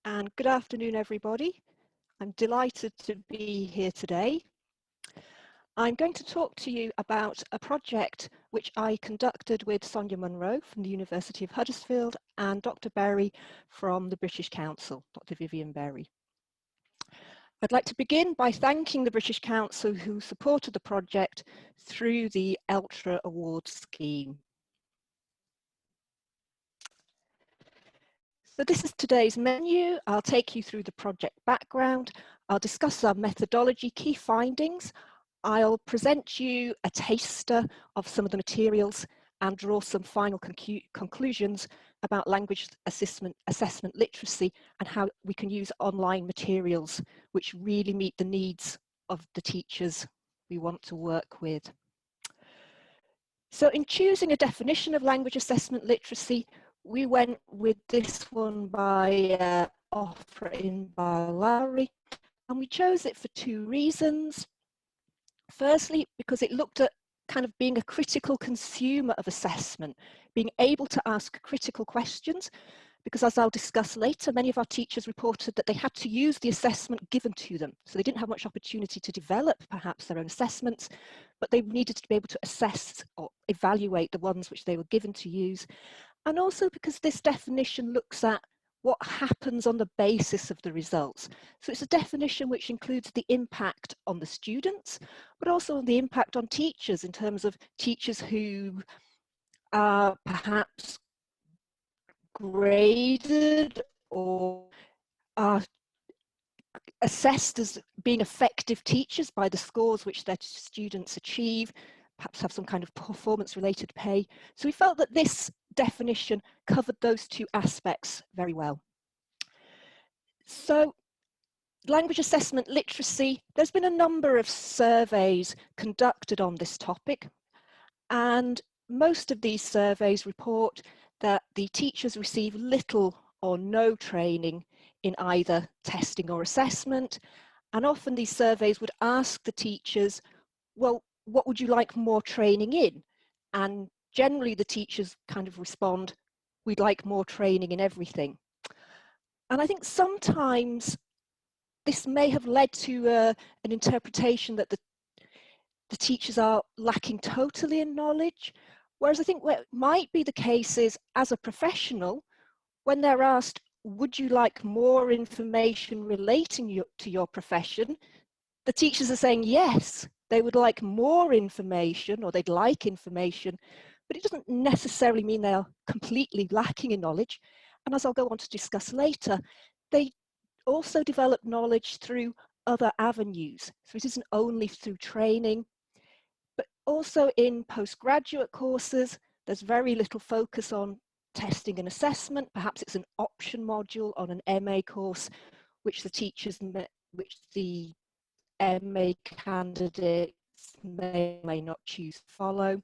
and good afternoon, everybody. I'm delighted to be here today. I'm going to talk to you about a project which I conducted with Sonia Munro from the University of Huddersfield and Dr. Berry from the British Council, Dr. Vivian Berry. I'd like to begin by thanking the British Council who supported the project through the Ultra Awards scheme. So this is today's menu. I'll take you through the project background. I'll discuss our methodology, key findings. I'll present you a taster of some of the materials and draw some final conclusions about language assessment literacy and how we can use online materials which really meet the needs of the teachers we want to work with. So in choosing a definition of language assessment literacy, we went with this one by Offering by Lowry, and we chose it for two reasons. Firstly, because it looked at kind of being a critical consumer of assessment, being able to ask critical questions, because as I'll discuss later, many of our teachers reported that they had to use the assessment given to them. So they didn't have much opportunity to develop perhaps their own assessments, but they needed to be able to assess or evaluate the ones which they were given to use. And also because this definition looks at what happens on the basis of the results. So it's a definition which includes the impact on the students, but also on the impact on teachers in terms of teachers who are perhaps graded or are assessed as being effective teachers by the scores which their students achieve, perhaps have some kind of performance-related pay. So we felt that this definition covered those two aspects very well. So language assessment literacy, there's been a number of surveys conducted on this topic, and most of these surveys report that the teachers receive little or no training in either testing or assessment. And often these surveys would ask the teachers, well, what would you like more training in? And generally the teachers kind of respond, we'd like more training in everything. And I think sometimes this may have led to an interpretation that the teachers are lacking totally in knowledge. Whereas I think what might be the case is, as a professional, when they're asked, would you like more information relating to your profession? The teachers are saying yes, they would like more information or they'd like information, but it doesn't necessarily mean they are completely lacking in knowledge. And as I'll go on to discuss later, they also develop knowledge through other avenues. So it isn't only through training, but also in postgraduate courses, there's very little focus on testing and assessment. Perhaps it's an option module on an MA course, which which the MA candidates may not choose to follow.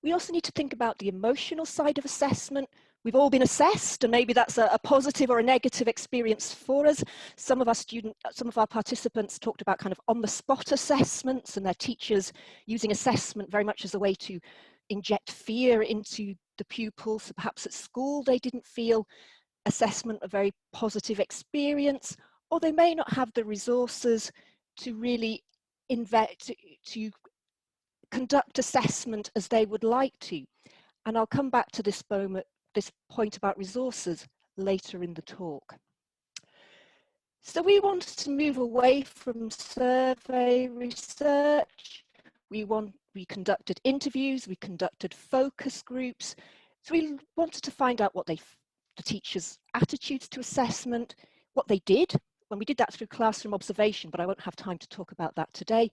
We also need to think about the emotional side of assessment. We've all been assessed, and maybe that's a positive or a negative experience for us. Some of our participants talked about kind of on-the-spot assessments and their teachers using assessment very much as a way to inject fear into the pupils. So perhaps at school they didn't feel assessment a very positive experience, or they may not have the resources to really to conduct assessment as they would like to. And I'll come back to this point about resources later in the talk. So we wanted to move away from survey research. We conducted interviews, we conducted focus groups. So we wanted to find out what the teachers' attitudes to assessment, what they did. When we did that through classroom observation, but I won't have time to talk about that today.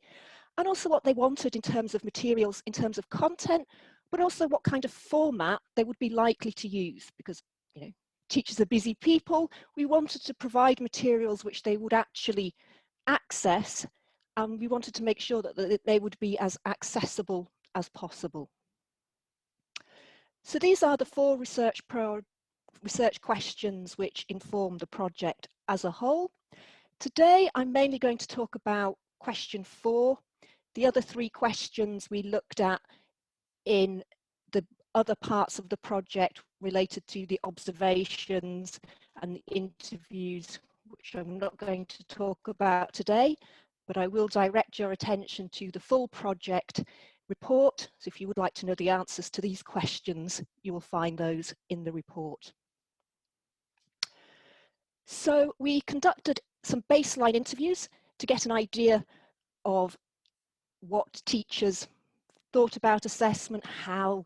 And also what they wanted in terms of materials, in terms of content, but also what kind of format they would be likely to use, because teachers are busy people. We wanted to provide materials which they would actually access, and we wanted to make sure that they would be as accessible as possible. So these are the 4 research questions which inform the project as a whole. Today, I'm mainly going to talk about question 4. The other 3 questions we looked at in the other parts of the project related to the observations and the interviews, which I'm not going to talk about today, but I will direct your attention to the full project report. So if you would like to know the answers to these questions, you will find those in the report. So we conducted some baseline interviews to get an idea of what teachers thought about assessment, how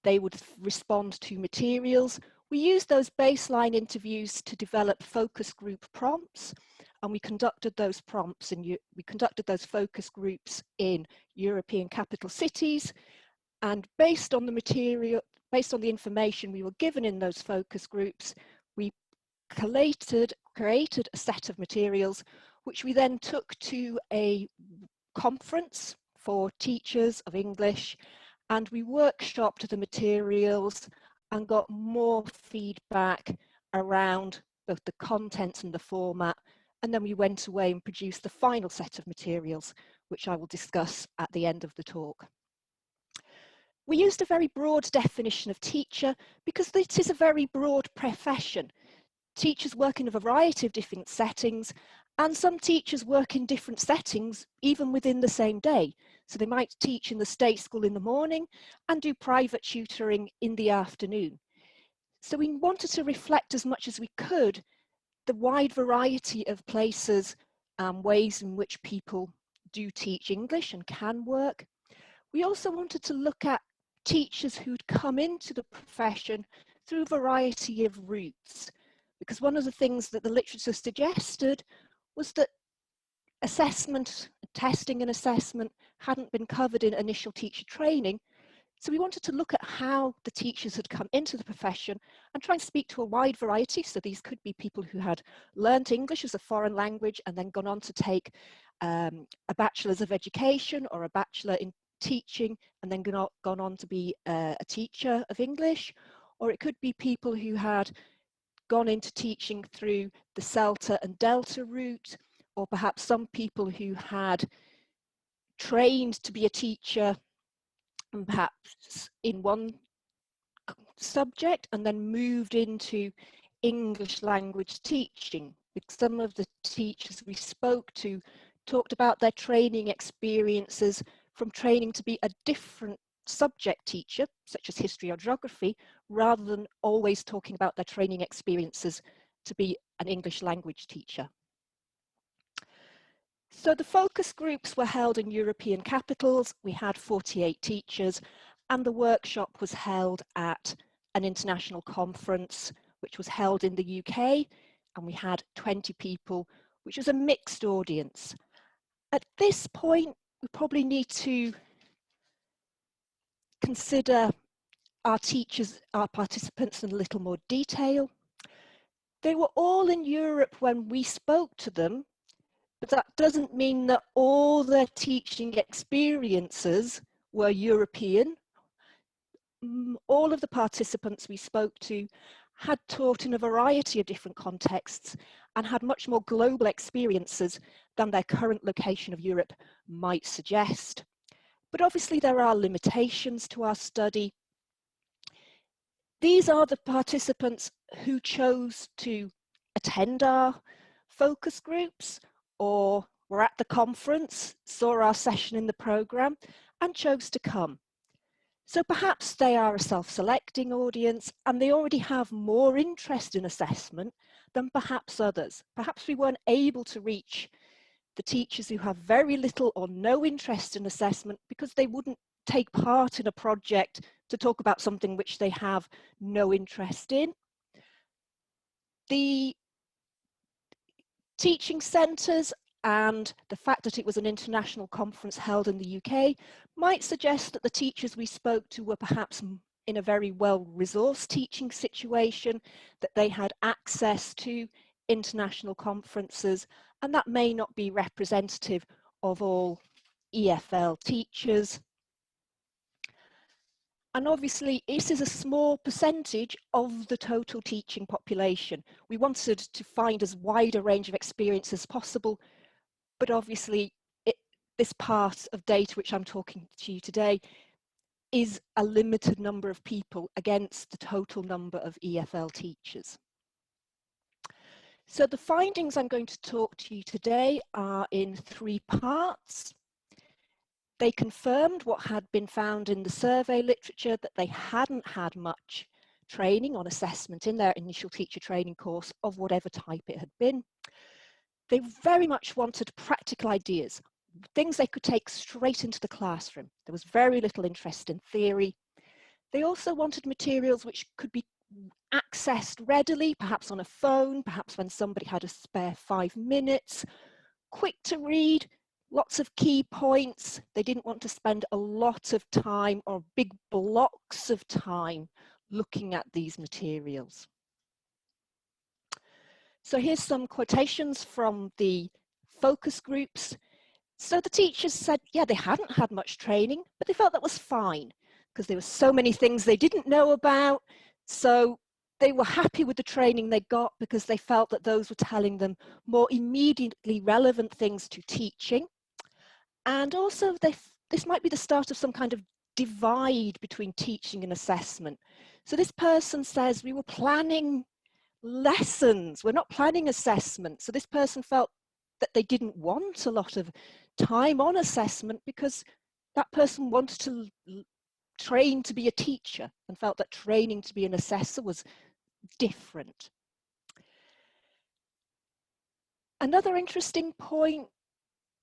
they would respond to materials. We used those baseline interviews to develop focus group prompts, and we conducted those prompts and we conducted those focus groups in European capital cities. And based on the material, based on the information we were given in those focus groups, we created a set of materials which we then took to a conference for teachers of English, and we workshopped the materials and got more feedback around both the contents and the format, and then we went away and produced the final set of materials, which I will discuss at the end of the talk. We used a very broad definition of teacher because it is a very broad profession. Teachers work in a variety of different settings, and some teachers work in different settings even within the same day. So they might teach in the state school in the morning and do private tutoring in the afternoon. So we wanted to reflect as much as we could the wide variety of places and ways in which people do teach English and can work. We also wanted to look at teachers who'd come into the profession through a variety of routes, because one of the things that the literature suggested was that assessment, testing and assessment hadn't been covered in initial teacher training. So we wanted to look at how the teachers had come into the profession and try and speak to a wide variety. So these could be people who had learnt English as a foreign language and then gone on to take a bachelor's of education or a bachelor in teaching and then gone on to be a teacher of English. Or it could be people who had gone into teaching through the CELTA and Delta route, or perhaps some people who had trained to be a teacher and perhaps in one subject and then moved into English language teaching. Because some of the teachers we spoke to talked about their training experiences from training to be a different subject teacher, such as history or geography, rather than always talking about their training experiences to be an English language teacher. So the focus groups were held in European capitals. We had 48 teachers, and the workshop was held at an international conference, which was held in the UK, and we had 20 people, which was a mixed audience. At this point, we probably need to consider our teachers, our participants in a little more detail. They were all in Europe when we spoke to them, but that doesn't mean that all their teaching experiences were European. All of the participants we spoke to had taught in a variety of different contexts and had much more global experiences than their current location of Europe might suggest. But obviously there are limitations to our study. These are the participants who chose to attend our focus groups or were at the conference, saw our session in the programme and chose to come. So perhaps they are a self-selecting audience and they already have more interest in assessment than perhaps others. Perhaps we weren't able to reach the teachers who have very little or no interest in assessment because they wouldn't take part in a project to talk about something which they have no interest in. The teaching centres and the fact that it was an international conference held in the UK might suggest that the teachers we spoke to were perhaps in a very well-resourced teaching situation, that they had access to international conferences, and that may not be representative of all EFL teachers. And obviously, this is a small percentage of the total teaching population. We wanted to find as wide a range of experience as possible, but obviously this part of data which I'm talking to you today is a limited number of people against the total number of EFL teachers. So the findings I'm going to talk to you today are in 3 parts. They confirmed what had been found in the survey literature, that they hadn't had much training on assessment in their initial teacher training course of whatever type it had been. They very much wanted practical ideas, things they could take straight into the classroom. There was very little interest in theory. They also wanted materials which could be accessed readily, perhaps on a phone, perhaps when somebody had a spare 5 minutes, quick to read, lots of key points. They didn't want to spend a lot of time or big blocks of time looking at these materials. So here's some quotations from the focus groups. So the teachers said, yeah, they hadn't had much training, but they felt that was fine because there were so many things they didn't know about. So they were happy with the training they got because they felt that those were telling them more immediately relevant things to teaching. And also this might be the start of some kind of divide between teaching and assessment. So this person says, we were planning lessons, we're not planning assessment. So this person felt that they didn't want a lot of time on assessment because that person wanted to train to be a teacher and felt that training to be an assessor was different. Another interesting point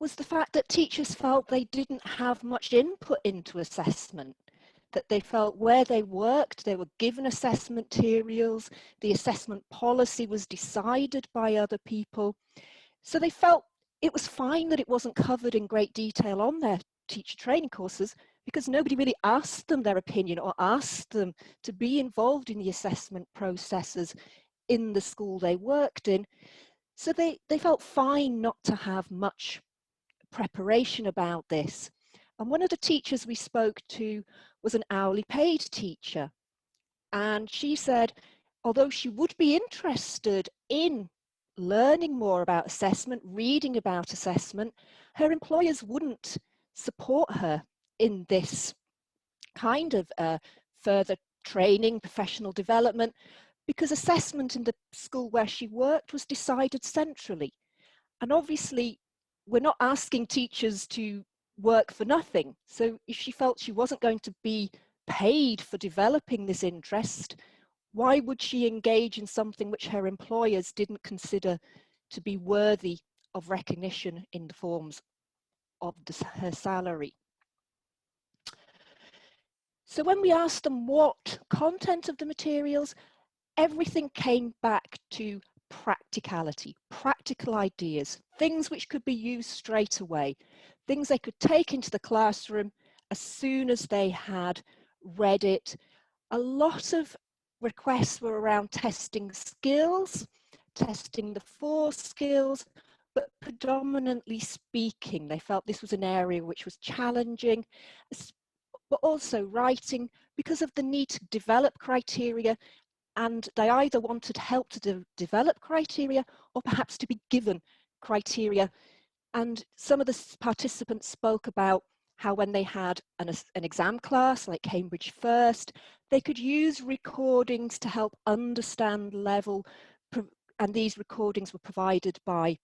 was the fact that teachers felt they didn't have much input into assessment, that they felt where they worked, they were given assessment materials, the assessment policy was decided by other people. So they felt it was fine that it wasn't covered in great detail on their teacher training courses because nobody really asked them their opinion or asked them to be involved in the assessment processes in the school they worked in. So they felt fine not to have much preparation about this. And one of the teachers we spoke to was an hourly paid teacher. And she said, although she would be interested in learning more about assessment, reading about assessment, her employers wouldn't support her in this kind of further training, professional development, because assessment in the school where she worked was decided centrally. And obviously, we're not asking teachers to work for nothing. So if she felt she wasn't going to be paid for developing this interest, why would she engage in something which her employers didn't consider to be worthy of recognition in the forms of her salary? So when we asked them what content of the materials, everything came back to practicality, practical ideas, things which could be used straight away, things they could take into the classroom as soon as they had read it. A lot of requests were around testing skills, testing the 4 skills, but predominantly speaking. They felt this was an area which was challenging, but also writing because of the need to develop criteria, and they either wanted help to develop criteria or perhaps to be given criteria. And some of the participants spoke about how when they had an exam class like Cambridge First, they could use recordings to help understand level, and these recordings were provided by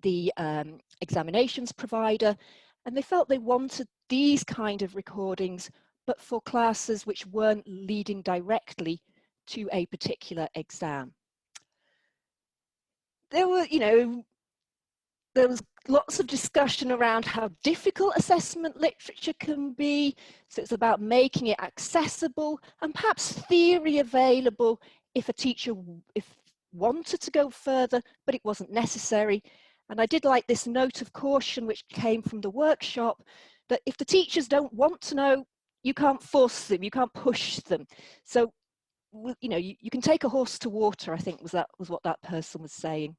the examinations provider, and they felt they wanted these kind of recordings, but for classes which weren't leading directly to a particular exam. There were, there was lots of discussion around how difficult assessment literature can be. So it's about making it accessible and perhaps theory available if a teacher wanted to go further, but it wasn't necessary. And I did like this note of caution which came from the workshop, that if the teachers don't want to know, you can't force them, you can't push them. So, you can take a horse to water, I think was what that person was saying.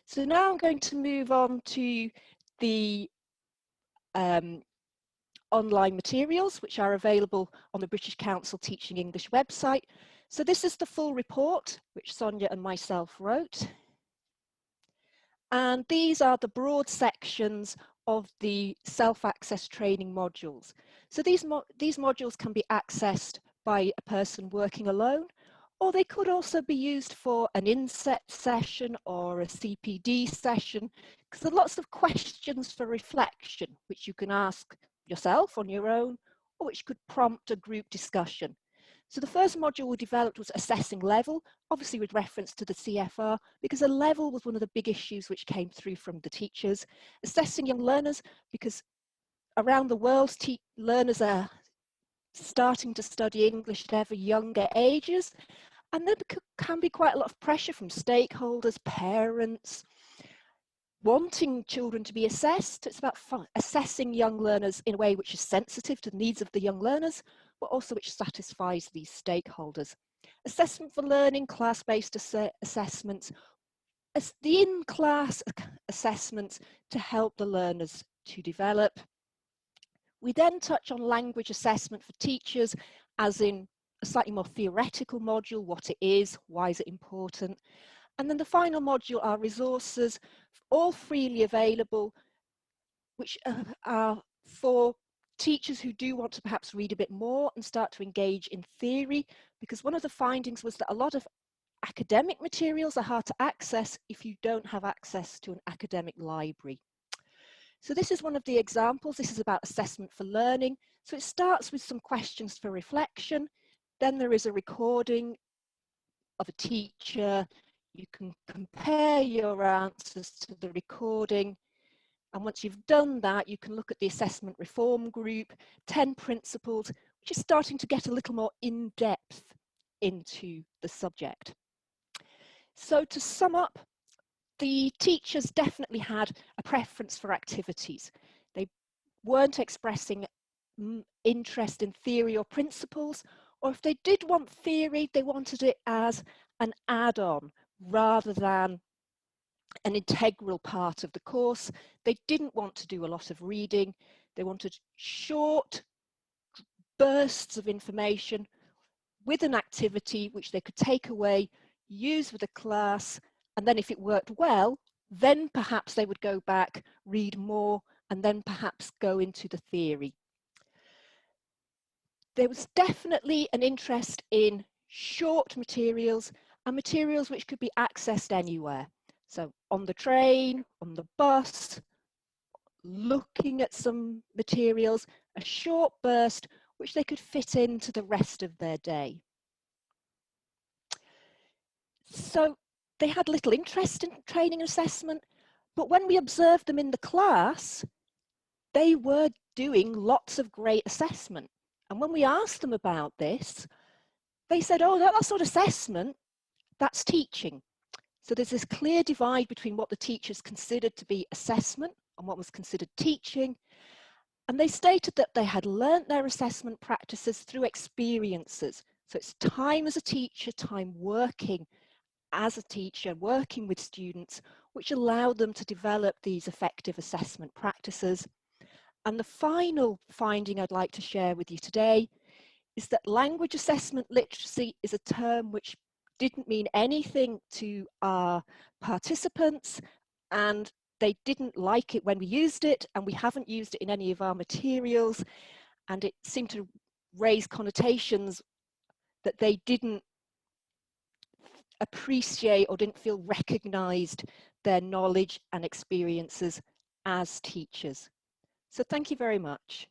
So now I'm going to move on to the online materials, which are available on the British Council Teaching English website. So this is the full report, which Sonia and myself wrote. And these are the broad sections of the self-access training modules. So these modules can be accessed by a person working alone, Or they could also be used for an inset session or a CPD session, because there are lots of questions for reflection, which you can ask yourself on your own, or which could prompt a group discussion. So the first module we developed was assessing level, obviously with reference to the CFR, because a level was one of the big issues which came through from the teachers. Assessing young learners, because around the world, learners are starting to study English at ever younger ages, and there can be quite a lot of pressure from stakeholders, parents, wanting children to be assessed. It's about assessing young learners in a way which is sensitive to the needs of the young learners, but also which satisfies these stakeholders. Assessment for learning, class-based assessments, as the in-class assessments to help the learners to develop. We then touch on language assessment for teachers, as in a slightly more theoretical module, what it is, why is it important. And then the final module are resources, all freely available, which are for teachers who do want to perhaps read a bit more and start to engage in theory, because one of the findings was that a lot of academic materials are hard to access if you don't have access to an academic library. So this is one of the examples. This is about assessment for learning. So it starts with some questions for reflection. Then there is a recording of a teacher. You can compare your answers to the recording. And once you've done that, you can look at the assessment reform group, 10 principles, which is starting to get a little more in depth into the subject. So to sum up, the teachers definitely had a preference for activities. They weren't expressing interest in theory or principles, or if they did want theory, they wanted it as an add-on rather than an integral part of the course. They didn't want to do a lot of reading. They wanted short bursts of information with an activity which they could take away, use with a class, and then if it worked well, then perhaps they would go back, read more, and then perhaps go into the theory. There was definitely an interest in short materials and materials which could be accessed anywhere. So on the train, on the bus, looking at some materials, a short burst which they could fit into the rest of their day. So they had little interest in training and assessment, but when we observed them in the class, they were doing lots of great assessment. And when we asked them about this, they said, oh, that's not assessment, that's teaching. So there's this clear divide between what the teachers considered to be assessment and what was considered teaching. And they stated that they had learnt their assessment practices through experiences. So it's time as a teacher, time working as a teacher, working with students, which allowed them to develop these effective assessment practices. And the final finding I'd like to share with you today is that language assessment literacy is a term which didn't mean anything to our participants, and they didn't like it when we used it, and we haven't used it in any of our materials, and it seemed to raise connotations that they didn't appreciate or didn't feel recognized their knowledge and experiences as teachers. So thank you very much.